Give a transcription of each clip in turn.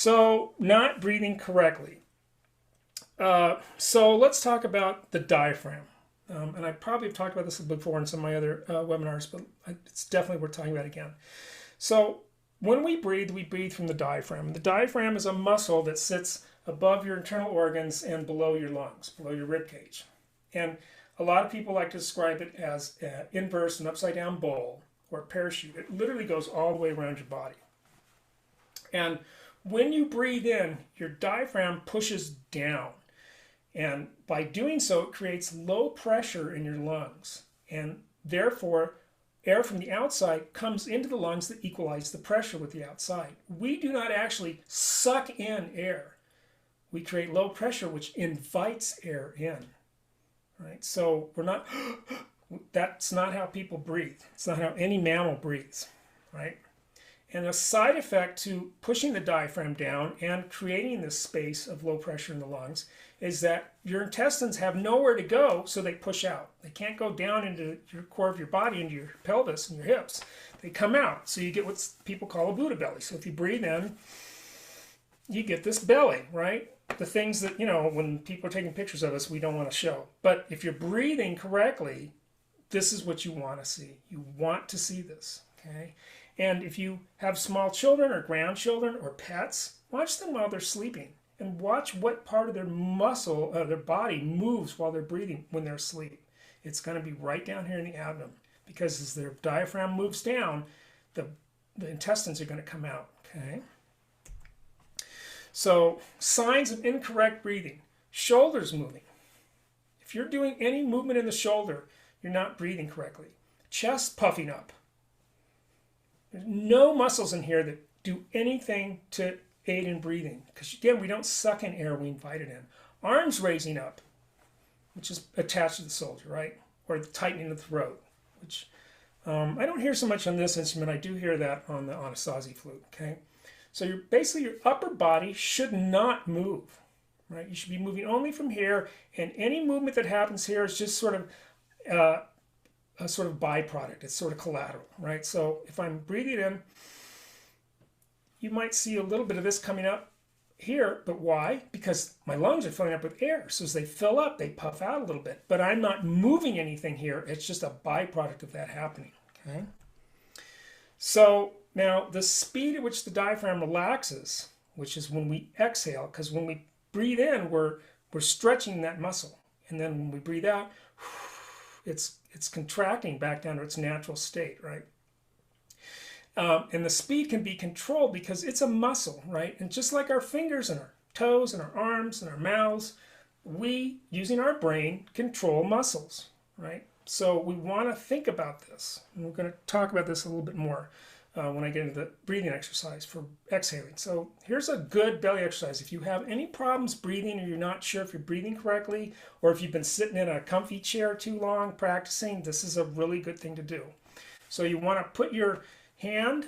So, not breathing correctly. So let's talk about the diaphragm. And I probably have talked about this before in some of my other webinars, but it's definitely worth talking about again. So when we breathe from the diaphragm. The diaphragm is a muscle that sits above your internal organs and below your lungs, below your rib cage. And a lot of people like to describe it as an inverse and upside down bowl or a parachute. It literally goes all the way around your body. And when you breathe in, your diaphragm pushes down. And by doing so, it creates low pressure in your lungs. And therefore, air from the outside comes into the lungs that equalize the pressure with the outside. We do not actually suck in air. We create low pressure, which invites air in. Right? So we're not, that's not how people breathe. It's not how any mammal breathes. Right? And a side effect to pushing the diaphragm down and creating this space of low pressure in the lungs is that your intestines have nowhere to go, so they push out. They can't go down into your core of your body, into your pelvis and your hips. They come out, so you get what people call a Buddha belly. So if you breathe in, you get this belly, right? The things that, when people are taking pictures of us, we don't want to show. But if you're breathing correctly, this is what you want to see. You want to see this, okay? And if you have small children or grandchildren or pets, watch them while they're sleeping and watch what part of their muscle, their body moves while they're breathing when they're asleep. It's going to be right down here in the abdomen because as their diaphragm moves down, the intestines are going to come out, okay? So signs of incorrect breathing, shoulders moving. If you're doing any movement in the shoulder, you're not breathing correctly. Chest puffing up. There's no muscles in here that do anything to aid in breathing. Because again, we don't suck in air, we invite it in. Arms raising up, which is attached to the shoulder, right? Or the tightening of the throat, which I don't hear so much on this instrument. I do hear that on the Anasazi flute, okay? So basically your upper body should not move, right? You should be moving only from here, and any movement that happens here is just sort of a sort of byproduct. It's sort of collateral, right? So if I'm breathing in, you might see a little bit of this coming up here, but why? Because my lungs are filling up with air. So as they fill up, they puff out a little bit, but I'm not moving anything here. It's just a byproduct of that happening, okay? So now the speed at which the diaphragm relaxes, which is when we exhale, because when we breathe in, we're stretching that muscle. And then when we breathe out, it's contracting back down to its natural state, right? And the speed can be controlled because it's a muscle, right? And just like our fingers and our toes and our arms and our mouths, we, using our brain, control muscles, right? So we want to think about this. And we're going to talk about this a little bit more when I get into the breathing exercise for exhaling. So here's a good belly exercise. If you have any problems breathing or you're not sure if you're breathing correctly, or if you've been sitting in a comfy chair too long practicing, this is a really good thing to do. So you want to put your hand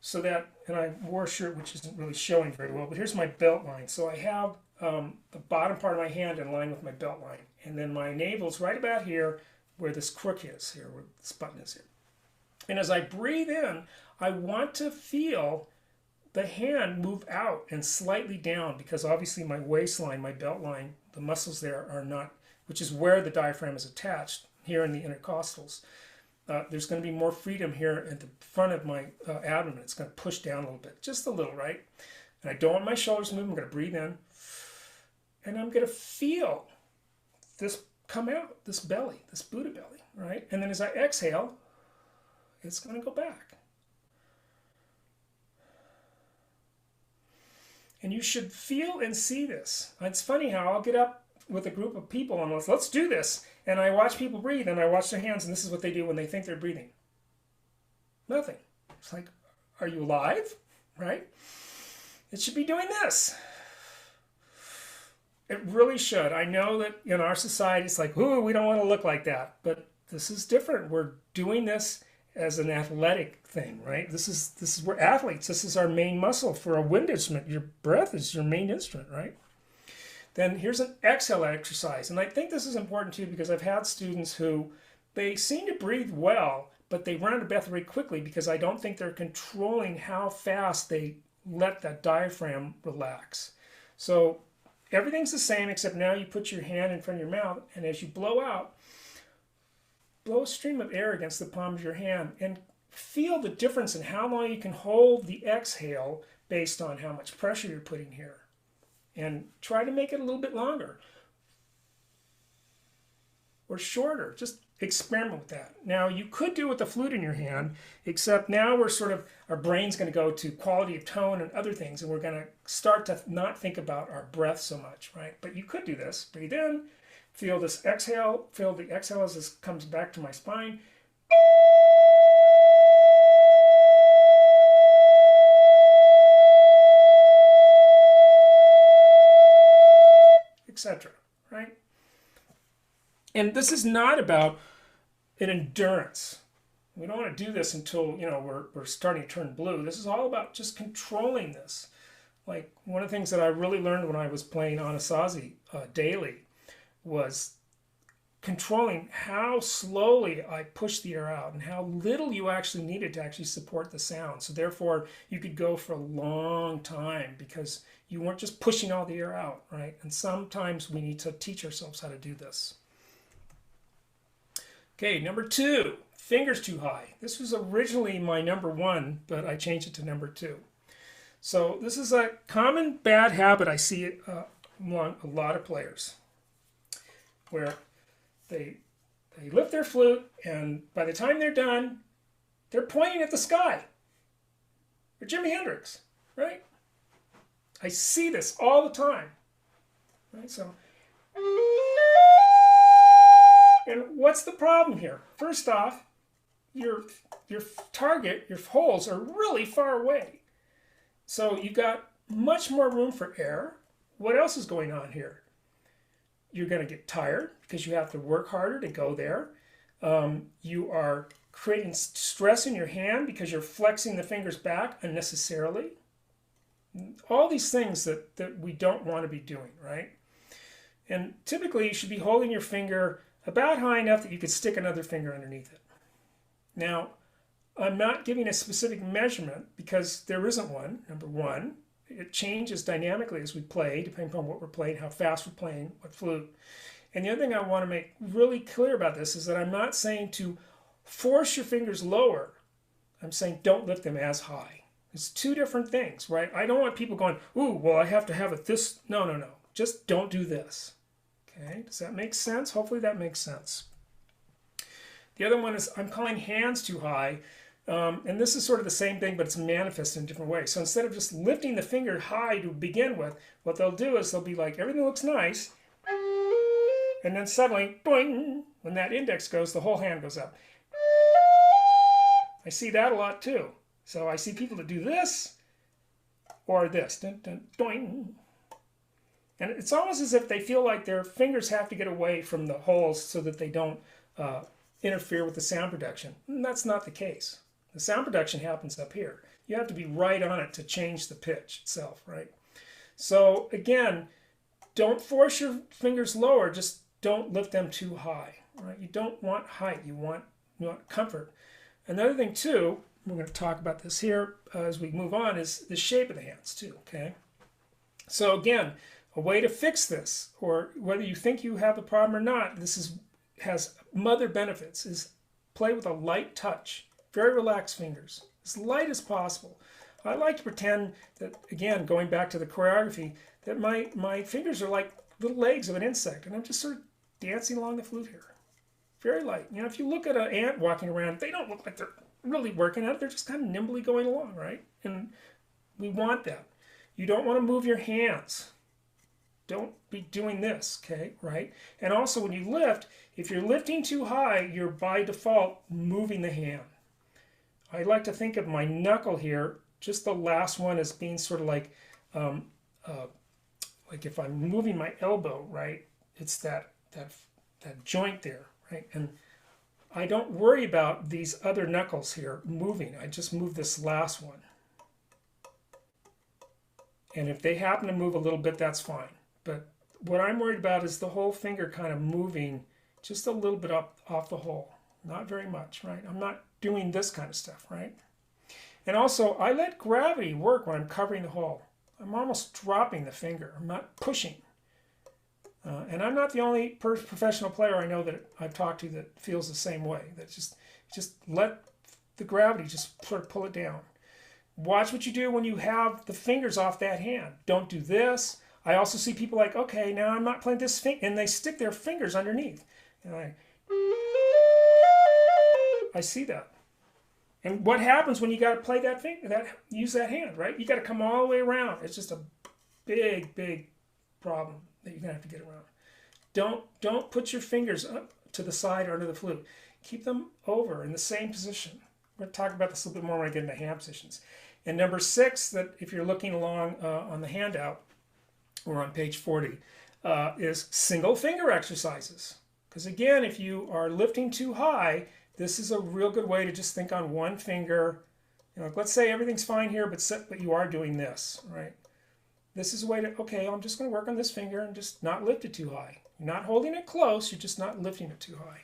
so that, and I wore a shirt which isn't really showing very well, but here's my belt line. So I have the bottom part of my hand in line with my belt line. And then my navel's right about here where this crook is, here, where this button is here. And as I breathe in, I want to feel the hand move out and slightly down because obviously my waistline, my belt line, the muscles there are not, which is where the diaphragm is attached, here in the intercostals. There's going to be more freedom here at the front of my abdomen. It's going to push down a little bit, just a little, right? And I don't want my shoulders to move. I'm going to breathe in. And I'm going to feel this come out, this belly, this Buddha belly, right? And then as I exhale, it's going to go back. And you should feel and see this. It's funny how I'll get up with a group of people and let's do this. And I watch people breathe and I watch their hands and this is what they do when they think they're breathing. Nothing. It's like, are you alive? Right? It should be doing this. It really should. I know that in our society it's like, ooh, we don't want to look like that. But this is different. We're doing this as an athletic thing, right? This is we're athletes. This is our main muscle for a wind instrument. Your breath is your main instrument, right? Then here's an exhale exercise. And I think this is important too because I've had students who, they seem to breathe well, but they run out of breath very quickly because I don't think they're controlling how fast they let that diaphragm relax. So everything's the same, except now you put your hand in front of your mouth, and as you blow out, blow a stream of air against the palm of your hand and feel the difference in how long you can hold the exhale based on how much pressure you're putting here. And try to make it a little bit longer or shorter. Just experiment with that. Now, you could do it with the flute in your hand, except now we're sort of, our brain's going to go to quality of tone and other things, and we're going to start to not think about our breath so much, right? But you could do this. Breathe in, feel this exhale, feel the exhale as this comes back to my spine. Etc. Right? And this is not about an endurance. We don't want to do this until, you know, we're starting to turn blue. This is all about just controlling this. Like, one of the things that I really learned when I was playing Anasazi daily was controlling how slowly I pushed the air out and how little you actually needed to actually support the sound. So therefore, you could go for a long time because you weren't just pushing all the air out, right? And sometimes we need to teach ourselves how to do this. Okay, number 2, fingers too high. This was originally my number 1, but I changed it to number 2. So this is a common bad habit I see among a lot of players, where they lift their flute, and by the time they're done, they're pointing at the sky. They're Jimi Hendrix, right? I see this all the time, right? So, and what's the problem here? First off, your target, your holes are really far away. So you've got much more room for air. What else is going on here? You're going to get tired because you have to work harder to go there. You are creating stress in your hand because you're flexing the fingers back unnecessarily. All these things that we don't want to be doing, right? And typically you should be holding your finger about high enough that you could stick another finger underneath it. Now, I'm not giving a specific measurement because there isn't one, number 1. It changes dynamically as we play, depending upon what we're playing, how fast we're playing, what flute. And the other thing I want to make really clear about this is that I'm not saying to force your fingers lower. I'm saying don't lift them as high. It's 2 different things, right? I don't want people going, ooh, well, I have to have it this. No, no, no. Just don't do this. Okay, does that make sense? Hopefully that makes sense. The other one is I'm calling hands too high. And this is sort of the same thing, but it's manifested in a different way. So instead of just lifting the finger high to begin with, what they'll do is they'll be like, everything looks nice. And then suddenly, boing, when that index goes, the whole hand goes up. I see that a lot too. So I see people that do this or this. Dun, dun, doing. And it's almost as if they feel like their fingers have to get away from the holes so that they don't interfere with the sound production. And that's not the case. The sound production happens up here. You have to be right on it to change the pitch itself, right? So again, don't force your fingers lower, just don't lift them too high, right? You don't want height, you want comfort. Another thing too, we're going to talk about this here as we move on, is the shape of the hands too, okay? So again, a way to fix this, or whether you think you have a problem or not, has mother benefits, is play with a light touch, very relaxed fingers, as light as possible. I like to pretend that, again, going back to the choreography, that my fingers are like little legs of an insect, and I'm just sort of dancing along the flute here. Very light. You know, if you look at an ant walking around, they don't look like they're really working at it. They're just kind of nimbly going along, right? And we want that. You don't want to move your hands. Don't be doing this, okay, right? And also when you lift, if you're lifting too high, you're by default moving the hand. I like to think of my knuckle here, just the last one, as being sort of like if I'm moving my elbow, right? It's that joint there, right? And I don't worry about these other knuckles here moving. I just move this last one. And if they happen to move a little bit, that's fine. But what I'm worried about is the whole finger kind of moving just a little bit up off the hole. Not very much, right? I'm not doing this kind of stuff, right? And also, I let gravity work when I'm covering the hole. I'm almost dropping the finger. I'm not pushing. And I'm not the only professional player I know that I've talked to that feels the same way. That just let the gravity just sort of pull it down. Watch what you do when you have the fingers off that hand. Don't do this. I also see people like, okay, now I'm not playing this thing, and they stick their fingers underneath. And I see that. And what happens when you got to play that thing, use that hand, right? You got to come all the way around. It's just a big, big problem that you're gonna have to get around. Don't put your fingers up to the side or under the flute. Keep them over in the same position. We're going to talk about this a little bit more when I get into hand positions. And number 6, that if you're looking along on the handout or on page 40, is single finger exercises. Because again, if you are lifting too high, this is a real good way to just think on one finger. You know, like let's say everything's fine here, but you are doing this, right? This is a way to, okay, I'm just going to work on this finger and just not lift it too high. You're not holding it close, you're just not lifting it too high.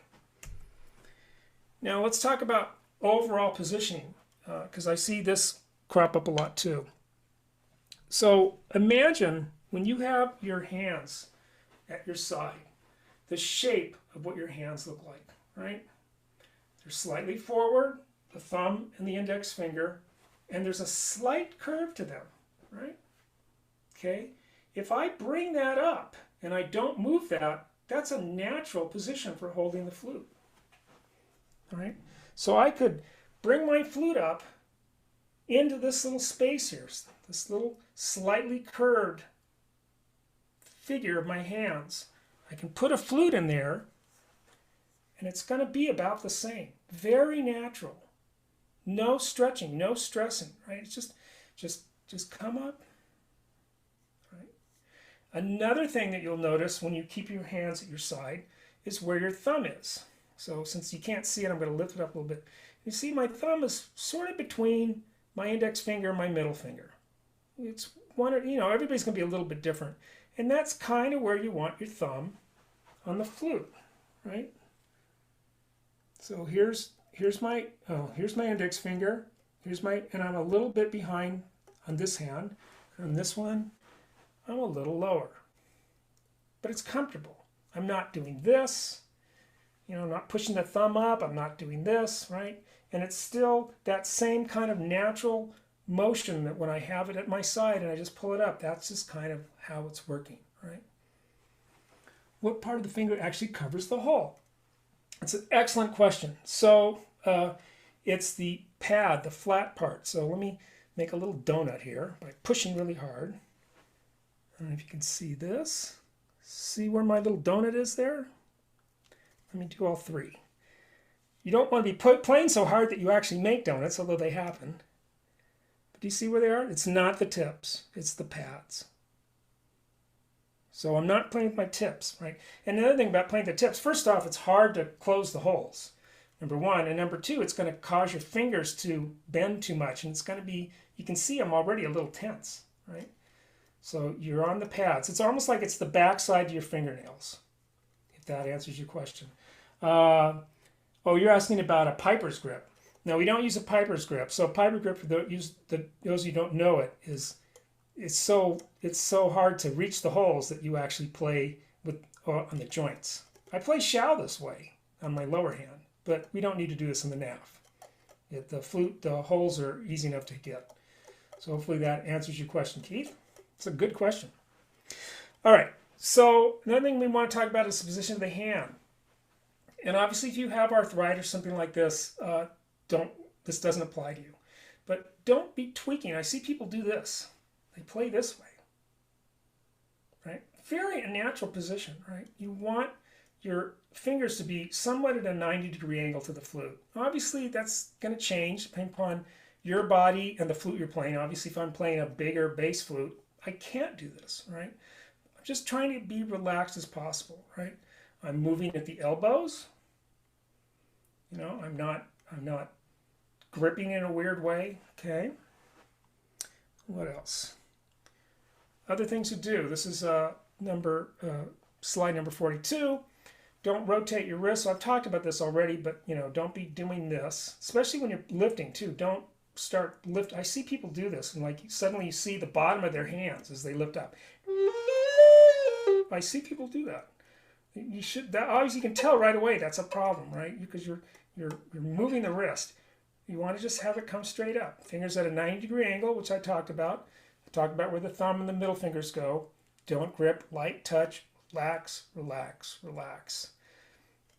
Now let's talk about overall positioning, because I see this crop up a lot too. So imagine when you have your hands at your side, the shape of what your hands look like, right? They're slightly forward, the thumb and the index finger, and there's a slight curve to them, right? Okay, if I bring that up and I don't move that, that's a natural position for holding the flute. All right, so I could bring my flute up into this little space here, this little slightly curved figure of my hands. I can put a flute in there and it's going to be about the same. Very natural. No stretching, no stressing, right? It's just come up. Another thing that you'll notice when you keep your hands at your side is where your thumb is. So since you can't see it, I'm going to lift it up a little bit. You see my thumb is sort of between my index finger and my middle finger. It's one, everybody's going to be a little bit different. And that's kind of where you want your thumb on the flute, right? So here's my index finger. And I'm a little bit behind on this hand. On this one, I'm a little lower, but it's comfortable. I'm not doing this, I'm not pushing the thumb up, I'm not doing this, right? And it's still that same kind of natural motion that when I have it at my side and I just pull it up, that's just kind of how it's working, right? What part of the finger actually covers the hole? It's an excellent question. So it's the pad, the flat part. So let me make a little donut here by pushing really hard. I don't know if you can see this. See where my little donut is there? Let me do all 3. You don't want to be playing so hard that you actually make donuts, although they happen. But do you see where they are? It's not the tips, it's the pads. So I'm not playing with my tips, right? And another thing about playing the tips, first off, it's hard to close the holes, number 1. And number 2, it's going to cause your fingers to bend too much. And it's going to be, you can see I'm already a little tense, right? So you're on the pads. It's almost like it's the backside of your fingernails, if that answers your question. Oh, you're asking about a piper's grip. No, we don't use a piper's grip. So a piper grip, for those who don't know it, it's so hard to reach the holes that you actually play with on the joints. I play shell this way on my lower hand, but we don't need to do this in the NAF. The flute, the holes are easy enough to get. So hopefully that answers your question, Keith. It's a good question. All right, so another thing we want to talk about is the position of the hand. And obviously if you have arthritis or something like this, this doesn't apply to you. But don't be tweaking. I see people do this. They play this way, right? Very unnatural position, right? You want your fingers to be somewhat at a 90-degree angle to the flute. Obviously that's going to change depending upon your body and the flute you're playing. Obviously if I'm playing a bigger bass flute, I can't do this, right? I'm just trying to be relaxed as possible, right? I'm moving at the elbows. I'm not gripping in a weird way, okay? What else? Other things to do. This is slide number 42. Don't rotate your wrists. So I've talked about this already, but don't be doing this, especially when you're lifting too. Don't start lift. I see people do this, and like suddenly you see the bottom of their hands as they lift up. I see people do that. You should. That obviously you can tell right away that's a problem, right? Because you're moving the wrist. You want to just have it come straight up. Fingers at a 90-degree angle, which I talked about. I talked about where the thumb and the middle fingers go. Don't grip, light touch, relax, relax, relax.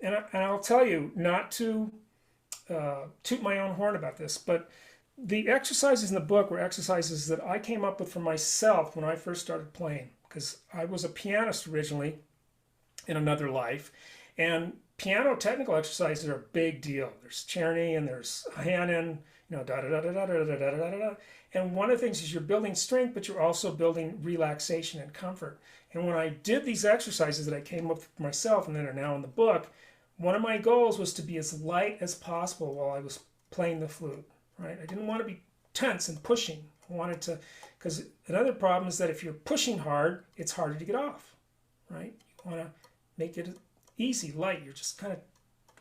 And I'll tell you, not to toot my own horn about this, but the exercises in the book were exercises that I came up with for myself when I first started playing, because I was a pianist originally in another life, and piano technical exercises are a big deal. There's Czerny and there's Hannon, da da da da da da da da da da. And one of the things is you're building strength, but you're also building relaxation and comfort. And when I did these exercises that I came up with myself and that are now in the book, one of my goals was to be as light as possible while I was playing the flute. Right? I didn't want to be tense and pushing. I wanted to, because another problem is that if you're pushing hard, it's harder to get off. Right? You want to make it easy, light. You're just kind of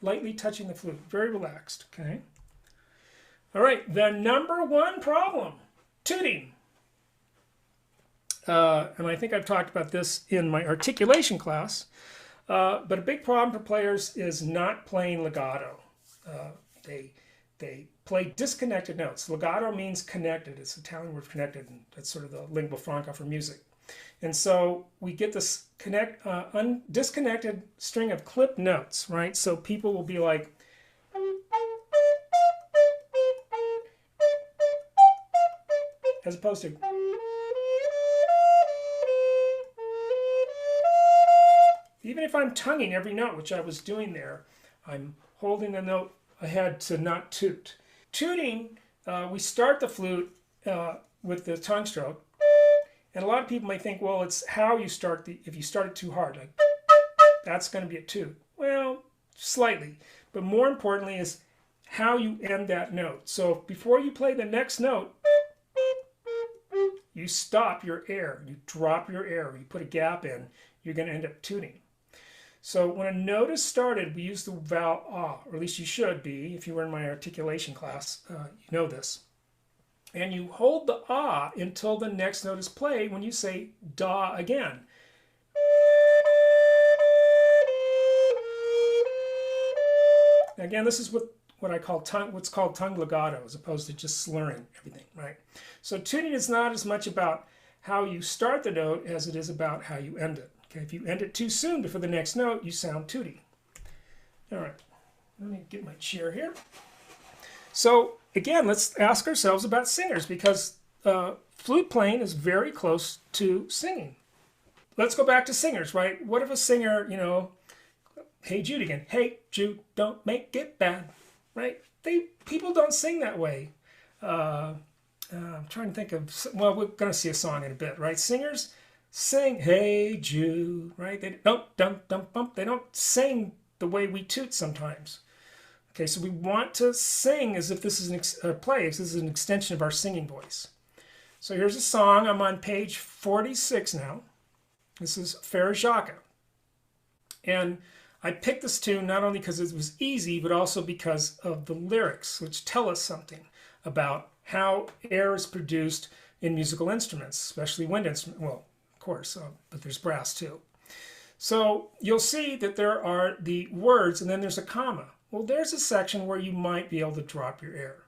lightly touching the flute. Very relaxed. Okay. All right. The number one problem, tooting. And I think I've talked about this in my articulation class. But a big problem for players is not playing legato. They play disconnected notes. Legato means connected. It's an Italian word for connected, and that's sort of the lingua franca for music. And so we get this disconnected string of clipped notes, right? So people will be like, as opposed to, even if I'm tonguing every note, which I was doing there, I'm holding the note ahead to not toot. Tooting, we start the flute with the tongue stroke. And a lot of people may think, well, it's how you start if you start it too hard, like that's going to be a toot. Well, slightly. But more importantly is how you end that note. So before you play the next note, you stop your air, you drop your air, you put a gap in, you're going to end up tooting. So when a note is started, we use the vowel ah, or at least you should be. If you were in my articulation class, you know this. And you hold the ah until the next note is played when you say da again. Again, this is what's called tongue legato, as opposed to just slurring everything, right? So tooting is not as much about how you start the note as it is about how you end it. Okay, if you end it too soon before the next note, you sound tooty. All right, let me get my chair here. So again, let's ask ourselves about singers, because flute playing is very close to singing. Let's go back to singers, right? What if a singer, hey Jude again, hey Jude, don't make it bad, right? People don't sing that way. I'm trying to think of, well, we're going to see a song in a bit, right? Singers sing, hey Jude, right? They don't They don't sing the way we toot sometimes. Okay, so we want to sing as if this is this is an extension of our singing voice. So here's a song. I'm on page 46 now. This is Farajaka. And I picked this tune not only because it was easy, but also because of the lyrics, which tell us something about how air is produced in musical instruments, especially wind instruments. Well, of course, but there's brass too. So you'll see that there are the words and then there's a comma. Well, there's a section where you might be able to drop your air.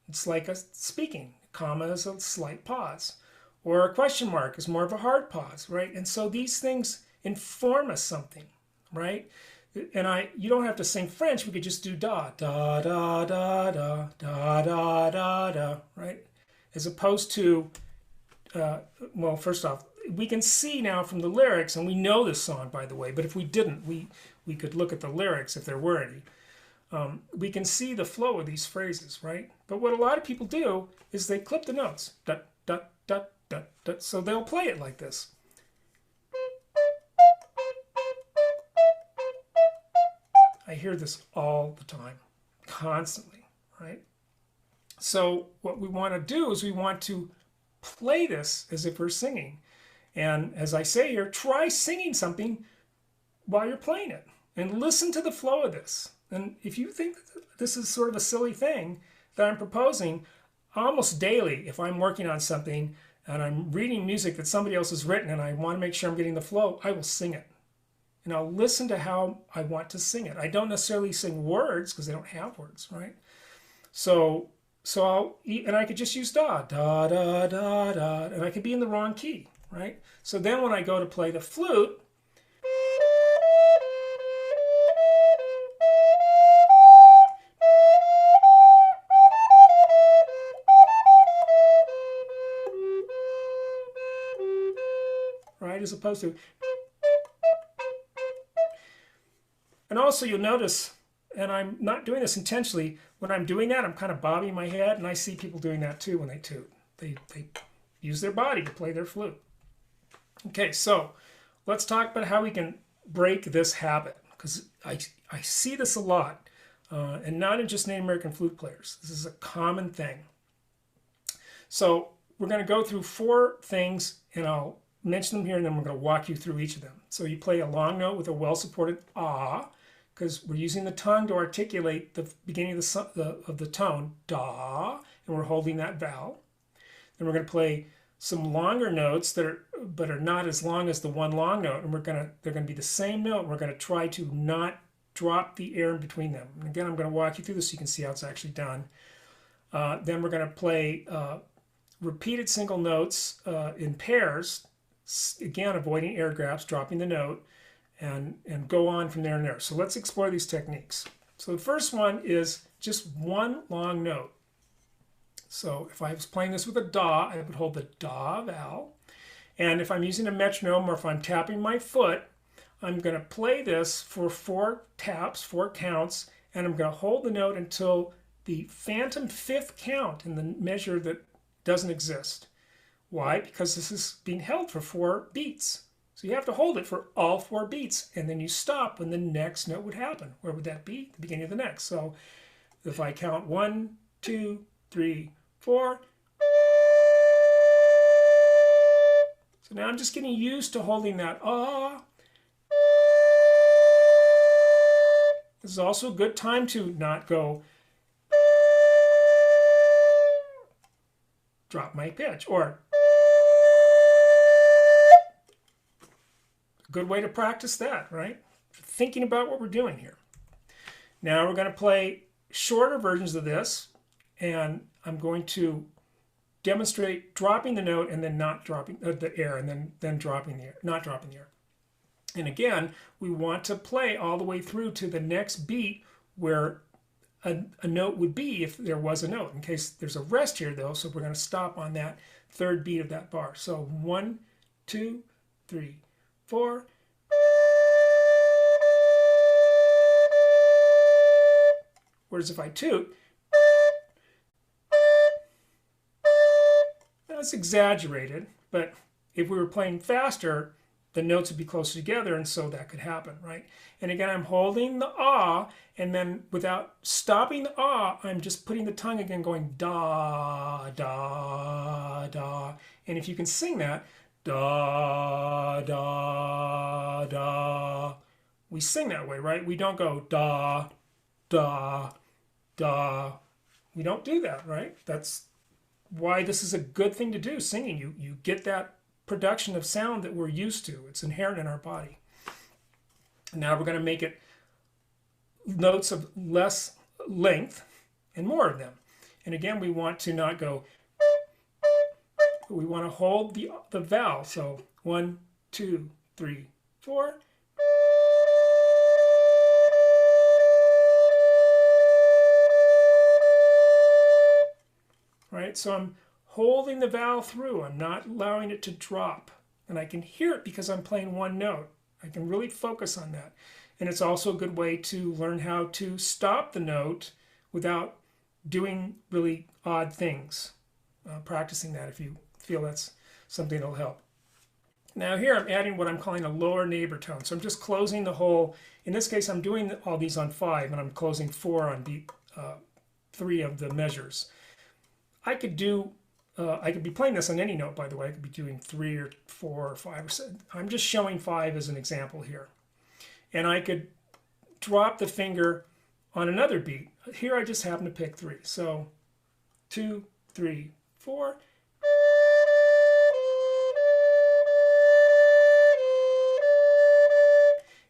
It's like a speaking. A comma is a slight pause. Or a question mark is more of a hard pause, right? And so these things inform us something, right? And you don't have to sing French. We could just do da, da, da, da, da, da, da, da, da, right? As opposed to, well, first off, we can see now from the lyrics, and we know this song, by the way, but if we didn't, we could look at the lyrics if there were any. We can see the flow of these phrases, right? But what a lot of people do is they clip the notes. Da, da, da, da, da. So they'll play it like this. I hear this all the time, constantly, right? So what we want to do is we want to play this as if we're singing. And as I say here, try singing something while you're playing it and listen to the flow of this. And if you think that this is sort of a silly thing that I'm proposing, almost daily, if I'm working on something and I'm reading music that somebody else has written and I want to make sure I'm getting the flow, I will sing it. And I'll listen to how I want to sing it. I don't necessarily sing words because they don't have words, right? So and I could just use da, da, da, da, da, and I could be in the wrong key, right? So then when I go to play the flute, right, as opposed to, and also you'll notice, and I'm not doing this intentionally, when I'm doing that, I'm kind of bobbing my head, and I see people doing that too when they toot. They use their body to play their flute. Okay, so let's talk about how we can break this habit, because I see this a lot, and not in just Native American flute players. This is a common thing. So we're going to go through 4 things, and I'll mention them here, and then we're going to walk you through each of them. So you play a long note with a well-supported ah, because we're using the tongue to articulate the beginning of the tone, da, and we're holding that vowel. Then we're going to play some longer notes that are not as long as the one long note, and they're going to be the same note. We're going to try to not drop the air in between them. And again, I'm going to walk you through this so you can see how it's actually done. Then we're going to play repeated single notes in pairs, again avoiding air grabs, dropping the note, and go on from there and there. So let's explore these techniques. So the first one is just one long note. So if I was playing this with a da, I would hold the da vowel. And if I'm using a metronome or if I'm tapping my foot, I'm going to play this for 4 taps, 4 counts, and I'm going to hold the note until the phantom 5th count in the measure that doesn't exist. Why? Because this is being held for 4 beats. So you have to hold it for all 4 beats, and then you stop when the next note would happen. Where would that be? The beginning of the next. So if I count 1, 2, 3, 4. So now I'm just getting used to holding that ah. This is also a good time to not go drop my pitch, or a good way to practice that, right? Thinking about what we're doing here. Now we're going to play shorter versions of this, and I'm going to demonstrate dropping the note and then not dropping the air, and then dropping the air, not dropping the air. And again, we want to play all the way through to the next beat where a note would be if there was a note. In case there's a rest here though, so we're going to stop on that 3rd beat of that bar. So 1, 2, 3, 4. Whereas if I toot, that's exaggerated, but if we were playing faster, the notes would be closer together, and so that could happen, right? And again, I'm holding the ah, and then without stopping the ah, I'm just putting the tongue again, going da, da, da. And if you can sing that, da, da, da, we sing that way, right? We don't go da, da, da. We don't do that, right? That's why this is a good thing to do, singing. You get that production of sound that we're used to. It's inherent in our body. Now we're going to make it notes of less length and more of them. And again, we want to not go, we want to hold the vowel. So 1, 2, 3, 4. Right? So I'm holding the vowel through. I'm not allowing it to drop. And I can hear it because I'm playing one note. I can really focus on that. And it's also a good way to learn how to stop the note without doing really odd things. Practicing that if you feel that's something that'll help. Now here I'm adding what I'm calling a lower neighbor tone. So I'm just closing the whole, in this case I'm doing all these on 5 and I'm closing 4 on beat 3 of the measures. I could be playing this on any note, by the way. I could be doing 3 or 4 or 5 or 7. I'm just showing 5 as an example here. And I could drop the finger on another beat. Here I just happen to pick 3. So 2, 3. 3, 4.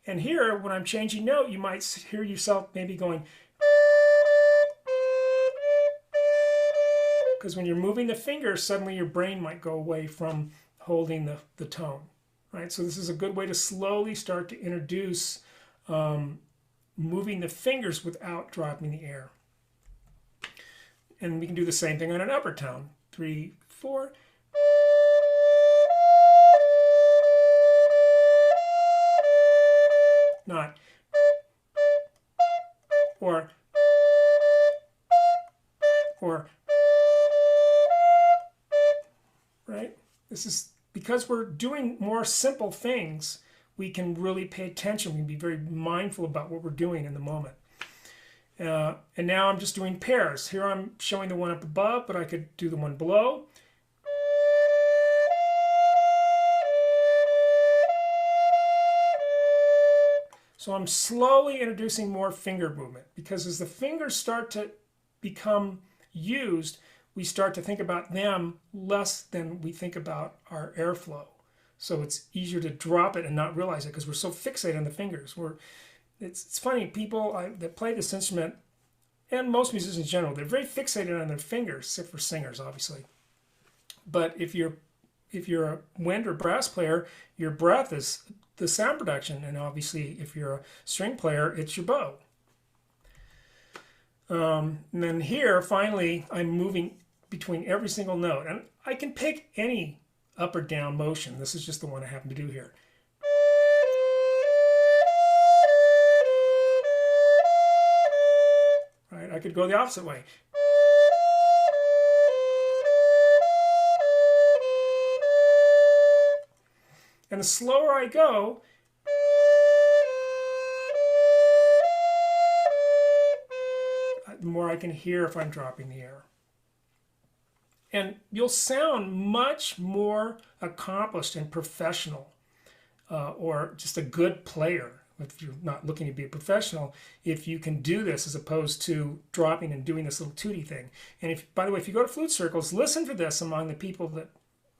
And here, when I'm changing note, you might hear yourself maybe going, because when you're moving the finger, suddenly your brain might go away from holding the tone, right? So this is a good way to slowly start to introduce moving the fingers without dropping the air. And we can do the same thing on an upper tone. 3, 4. Not. Or. Right? This is because we're doing more simple things, we can really pay attention. We can be very mindful about what we're doing in the moment. And now I'm just doing pairs. Here I'm showing the one up above, but I could do the one below. So I'm slowly introducing more finger movement, because as the fingers start to become used, we start to think about them less than we think about our airflow. So it's easier to drop it and not realize it because we're so fixated on the fingers. It's funny, people that play this instrument, and most musicians in general, they're very fixated on their fingers, except for singers, obviously. But if you're a wind or brass player, your breath is the sound production, and obviously if you're a string player, it's your bow. And then here, finally, I'm moving between every single note, and I can pick any up or down motion. This is just the one I happen to do here. Right? I could go the opposite way. And the slower I go, the more I can hear if I'm dropping the air. And you'll sound much more accomplished and professional, or just a good player, if you're not looking to be a professional, if you can do this as opposed to dropping and doing this little tooty thing. And if, by the way, if you go to flute circles, listen for this among the people that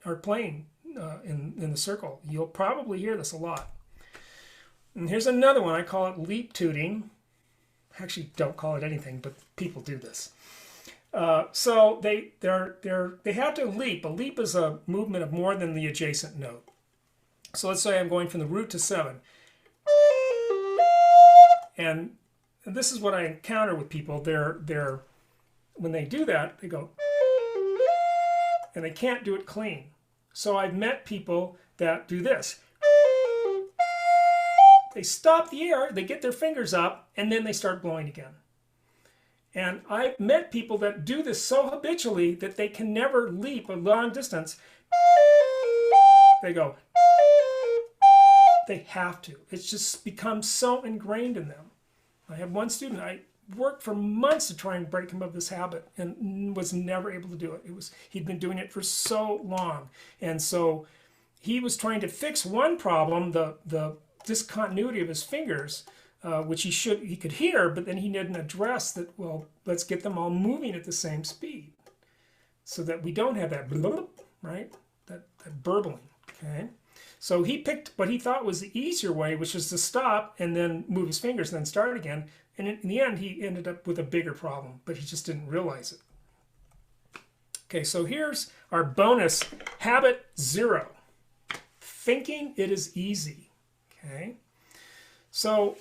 are playing in the circle. You'll probably hear this a lot. And here's another one. I call it leap tooting. I actually don't call it anything, but people do this. So they have to leap. A leap is a movement of more than the adjacent note. So let's say I'm going from the root to 7. And this is what I encounter with people. When they do that, they go, and they can't do it clean. So I've met people that do this. They stop the air, they get their fingers up, and then they start blowing again. And I've met people that do this so habitually that they can never leap a long distance. They go. They have to. It's just become so ingrained in them. I have one student, I worked for months to try and break him of this habit and was never able to do it. He'd been doing it for so long. And so he was trying to fix one problem, the discontinuity of his fingers, which he could hear, but then he didn't address that, well, let's get them all moving at the same speed so that we don't have that blub, right? That burbling, okay? So he picked what he thought was the easier way, which is to stop and then move his fingers and then start again. And in the end, he ended up with a bigger problem, but he just didn't realize it. Okay, so here's our bonus, habit 0. Thinking it is easy, okay? So,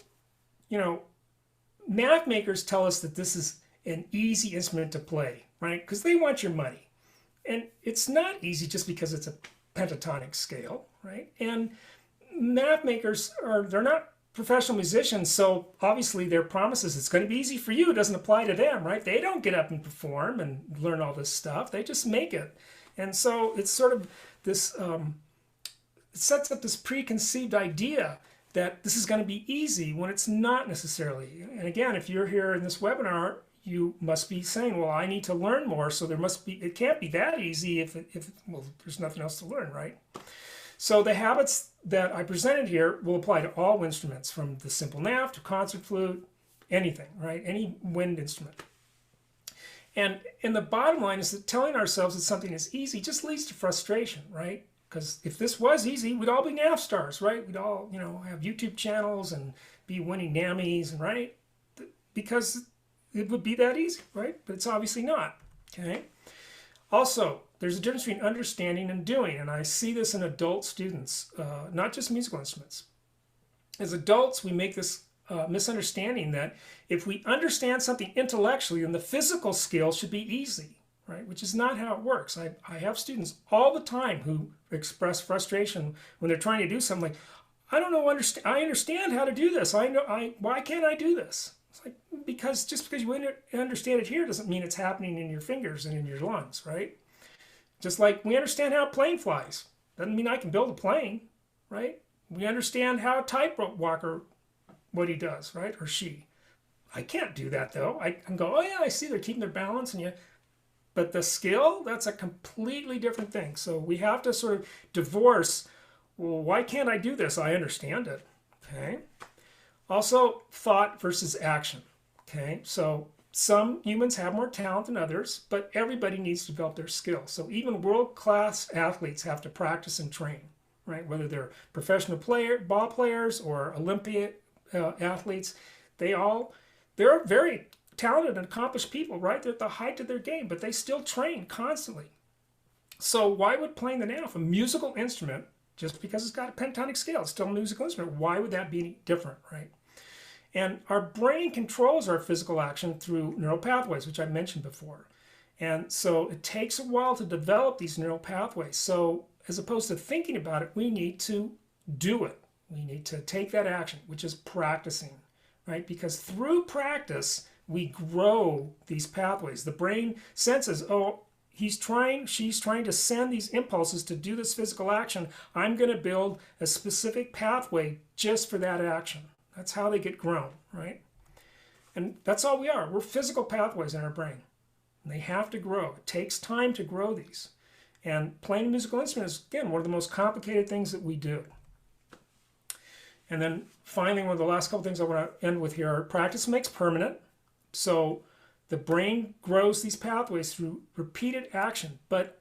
NAF makers tell us that this is an easy instrument to play, right? Because they want your money. And it's not easy just because it's a pentatonic scale, right? And NAF makers they're not professional musicians, so obviously their promises it's going to be easy for you doesn't apply to them, right? They don't get up and perform and learn all this stuff. They just make it. And so it's sort of this, it sets up this preconceived idea that this is going to be easy when it's not necessarily. And again, if you're here in this webinar, you must be saying, well, I need to learn more, so it can't be that easy if there's nothing else to learn, right? So the habits that I presented here will apply to all instruments, from the simple NAF to concert flute, anything, right? Any wind instrument. And the bottom line is that telling ourselves that something is easy just leads to frustration, right? Because if this was easy, we'd all be NAF stars, right? We'd all, have YouTube channels and be winning NAMIs, and right? Because it would be that easy, right? But it's obviously not, okay? Also, there's a difference between understanding and doing, and I see this in adult students, not just musical instruments. As adults, we make this misunderstanding that if we understand something intellectually, then the physical skill should be easy, right? Which is not how it works. I have students all the time who express frustration when they're trying to do something like, I don't know, I understand how to do this. Why can't I do this? It's like, because just because you understand it here doesn't mean it's happening in your fingers and in your lungs, right? Just like we understand how a plane flies. Doesn't mean I can build a plane, right? We understand how a tightrope walker, what he does, right? Or she. I can't do that though. I can go, oh yeah, I see they're keeping their balance, but the skill, that's a completely different thing. So we have to sort of divorce, well, why can't I do this? I understand it, okay? Also, thought versus action, okay? So some humans have more talent than others, but everybody needs to develop their skills. So even world-class athletes have to practice and train, right? Whether they're professional ball players or Olympic athletes, they're very talented and accomplished people, right? They're at the height of their game, but they still train constantly. So why would playing the NAF, a musical instrument, just because it's got a pentatonic scale, it's still a musical instrument, why would that be any different, right? And our brain controls our physical action through neural pathways, which I mentioned before. And so it takes a while to develop these neural pathways. So as opposed to thinking about it, we need to do it. We need to take that action, which is practicing, right? Because through practice, we grow these pathways. The brain senses, oh, she's trying to send these impulses to do this physical action. I'm going to build a specific pathway just for that action. That's how they get grown, right? And that's all we are. We're physical pathways in our brain. And they have to grow. It takes time to grow these. And playing a musical instrument is, again, one of the most complicated things that we do. And then finally, one of the last couple things I want to end with here are practice makes permanent. So the brain grows these pathways through repeated action. But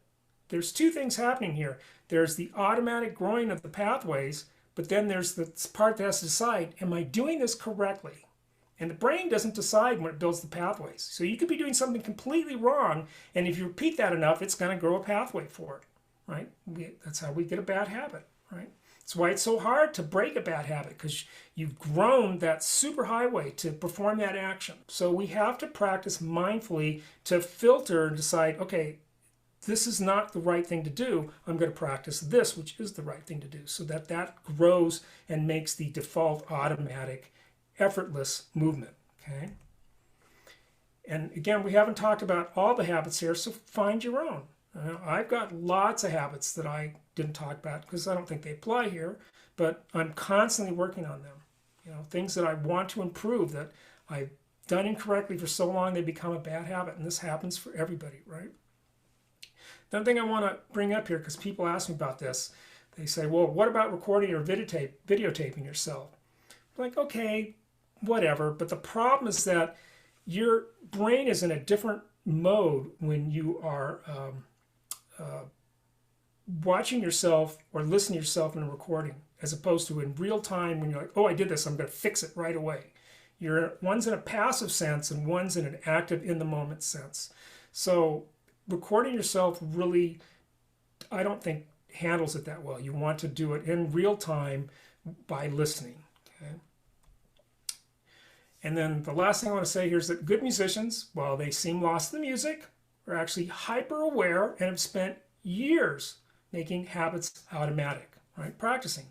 there's two things happening here. There's the automatic growing of the pathways, but then there's the part that has to decide, am I doing this correctly? And the brain doesn't decide when it builds the pathways. So you could be doing something completely wrong, and if you repeat that enough, it's going to grow a pathway for it, right? That's how we get a bad habit, right? That's why it's so hard to break a bad habit, because you've grown that superhighway to perform that action. So we have to practice mindfully to filter and decide, okay, this is not the right thing to do. I'm going to practice this, which is the right thing to do, so that grows and makes the default automatic effortless movement, okay? And again, we haven't talked about all the habits here, so find your own. I've got lots of habits that I didn't talk about because I don't think they apply here, but I'm constantly working on them. Things that I want to improve that I've done incorrectly for so long, they become a bad habit, and this happens for everybody, right? Another thing I want to bring up here, because people ask me about this, they say, well, what about recording or videotaping yourself? I'm like, okay, whatever, but the problem is that your brain is in a different mode when you are watching yourself or listening to yourself in a recording, as opposed to in real time when you're like, oh, I did this, I'm going to fix it right away. One's in a passive sense and one's in an active, in the moment sense. So recording yourself really, I don't think, handles it that well. You want to do it in real time by listening, okay? And then the last thing I want to say here is that good musicians, while they seem lost in the music, are actually hyper aware and have spent years making habits automatic, right? Practicing.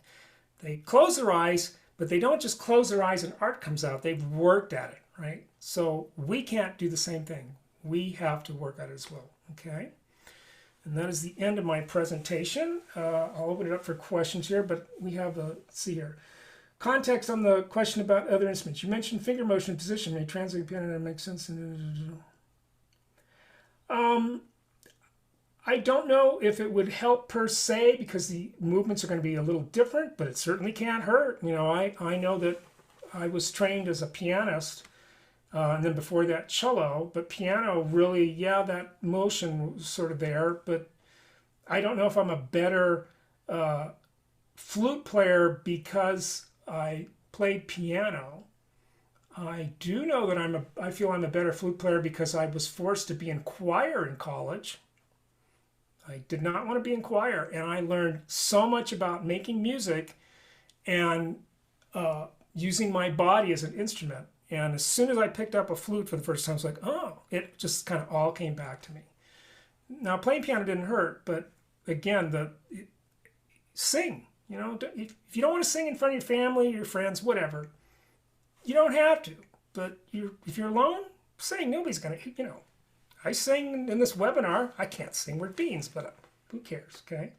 They close their eyes, but they don't just close their eyes and art comes out. They've worked at it, right? So we can't do the same thing. We have to work at it as well, okay? And that is the end of my presentation. I'll open it up for questions here, but we have, let's see here. Context on the question about other instruments. You mentioned finger motion and position. May translate piano and make sense. I don't know if it would help per se, because the movements are going to be a little different, but it certainly can't hurt. I know that I was trained as a pianist, And then before that, cello. But piano, really, yeah, that motion was sort of there. But I don't know if I'm a better flute player because I played piano. I do know that I feel I'm a better flute player because I was forced to be in choir in college. I did not want to be in choir, and I learned so much about making music and using my body as an instrument. And as soon as I picked up a flute for the first time, I was like, oh, it just kind of all came back to me. Now, playing piano didn't hurt, but again, sing. If you don't want to sing in front of your family, your friends, whatever, you don't have to. But if you're alone, sing. Nobody's going to, I sing in this webinar. I can't sing worth beans, but who cares, okay?